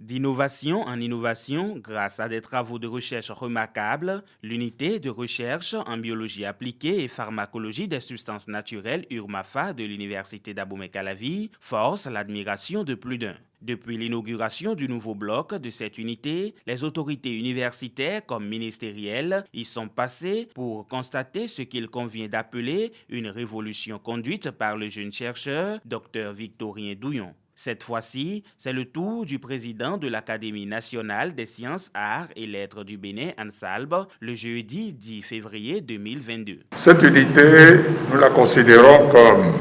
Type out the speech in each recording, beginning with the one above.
D'innovation en innovation, grâce à des travaux de recherche remarquables, l'unité de recherche en biologie appliquée et pharmacologie des substances naturelles URMAFA de l'Université d'Abomey-Calavi force l'admiration de plus d'un. Depuis l'inauguration du nouveau bloc de cette unité, les autorités universitaires comme ministérielles y sont passées pour constater ce qu'il convient d'appeler une révolution conduite par le jeune chercheur Dr Victorien Douillon. Cette fois-ci, c'est le tour du président de l'Académie nationale des sciences, arts et lettres du Bénin, Ansalb, le jeudi 10 février 2022. Cette unité, nous la considérons comme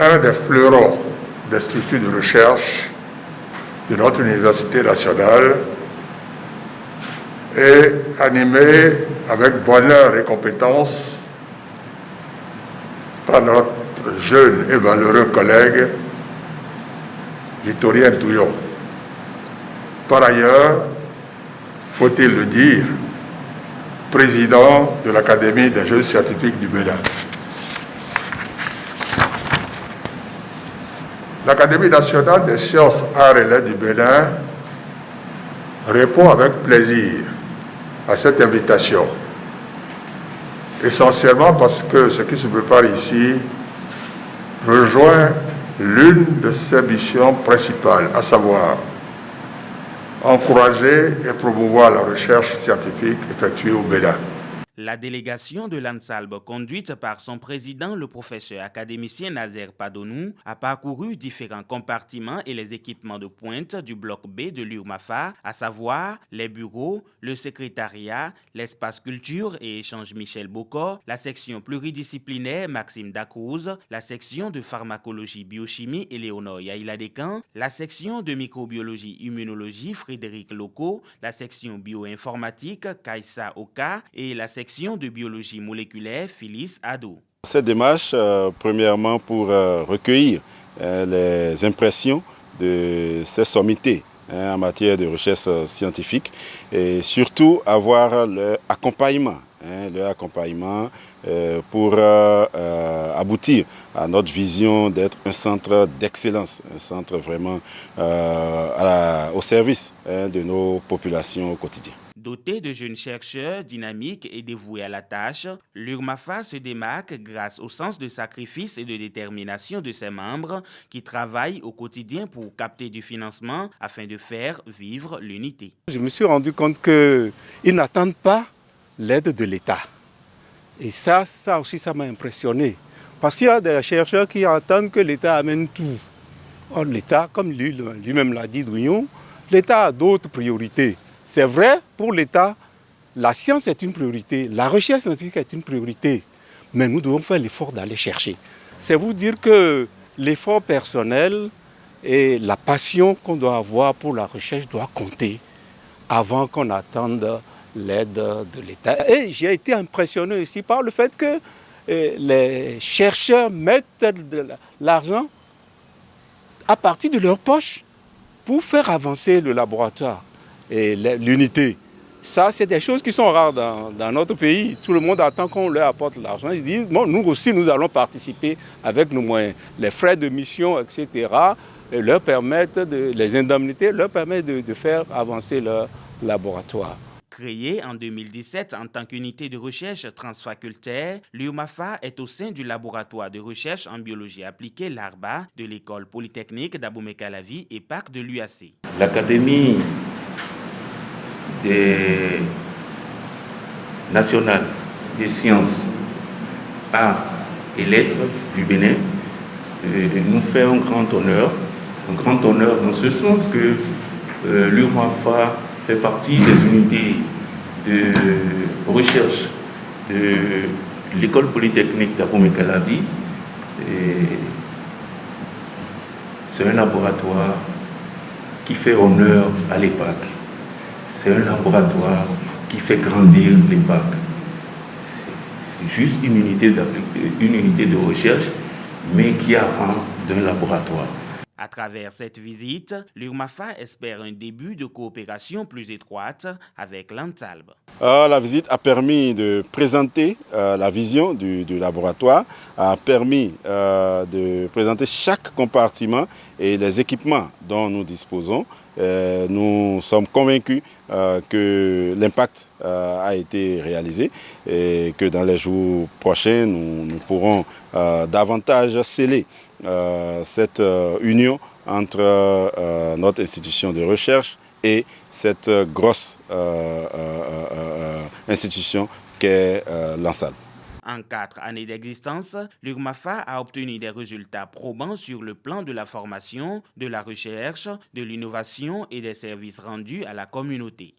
un des fleurons des structures de recherche de notre université nationale et animée avec bonheur et compétence par notre jeune et valeureux collègue Victorien Douillon. Par ailleurs, faut-il le dire, président de l'Académie des jeux scientifiques du Bénin. L'Académie nationale des sciences, arts et lettres du Bénin répond avec plaisir à cette invitation, essentiellement parce que ce qui se prépare ici rejoint l'une de ses missions principales, à savoir encourager et promouvoir la recherche scientifique effectuée au Bénin. La délégation de l'Ansalb, conduite par son président, le professeur académicien Nazer Padonou, a parcouru différents compartiments et les équipements de pointe du bloc B de l'URMAFA, à savoir les bureaux, le secrétariat, l'espace culture et échange Michel Bocor, la section pluridisciplinaire Maxime Dacruz, la section de pharmacologie biochimie Éléonore Yaïla-Descamps, la section de microbiologie immunologie Frédéric Loco, la section bioinformatique Kaïssa Oka et la section de biologie moléculaire Phyllis Ado. Cette démarche, premièrement pour recueillir les impressions de ces sommités en matière de recherche scientifique et surtout avoir leur accompagnement pour aboutir à notre vision d'être un centre d'excellence, un centre vraiment au service de nos populations au quotidien. Doté de jeunes chercheurs dynamiques et dévoués à la tâche, l'URMAFA se démarque grâce au sens de sacrifice et de détermination de ses membres qui travaillent au quotidien pour capter du financement afin de faire vivre l'unité. Je me suis rendu compte qu'ils n'attendent pas l'aide de l'État. Et ça aussi, ça m'a impressionné. Parce qu'il y a des chercheurs qui attendent que l'État amène tout. Or, l'État, comme lui-même l'a dit, Douillon, l'État a d'autres priorités. C'est vrai, pour l'État, la science est une priorité, la recherche scientifique est une priorité, mais nous devons faire l'effort d'aller chercher. C'est vous dire que l'effort personnel et la passion qu'on doit avoir pour la recherche doit compter avant qu'on attende l'aide de l'État. Et j'ai été impressionné aussi par le fait que les chercheurs mettent de l'argent à partir de leur poche pour faire avancer le laboratoire et l'unité. Ça, c'est des choses qui sont rares dans notre pays. Tout le monde attend qu'on leur apporte l'argent. Ils disent, bon, nous aussi, nous allons participer avec nos moyens. Les frais de mission, etc., leur permettent les indemnités leur permettent de faire avancer leur laboratoire. Créée en 2017 en tant qu'unité de recherche transfacultaire, l'URMAFA est au sein du laboratoire de recherche en biologie appliquée LARBA de l'école polytechnique d'Abomey-Calavi et PAC de l'UAC. L'Académie nationale des sciences, arts et lettres du Bénin nous fait un grand honneur dans ce sens que l'URMAFA fait partie des unités de recherche de l'école polytechnique d'Abomey-Calavi. C'est un laboratoire qui fait honneur à l'EPAC. C'est un laboratoire qui fait grandir l'EPAC. C'est juste une unité de recherche, mais qui a rang d'un laboratoire. À travers cette visite, l'URMAFA espère un début de coopération plus étroite avec l'Ansalb. La visite a permis de présenter la vision du laboratoire, a permis de présenter chaque compartiment et les équipements dont nous disposons, nous sommes convaincus que l'impact a été réalisé et que dans les jours prochains, nous pourrons davantage sceller cette union entre notre institution de recherche et cette grosse institution qu'est l'ANSAL. En 4 années d'existence, l'URMAFA a obtenu des résultats probants sur le plan de la formation, de la recherche, de l'innovation et des services rendus à la communauté.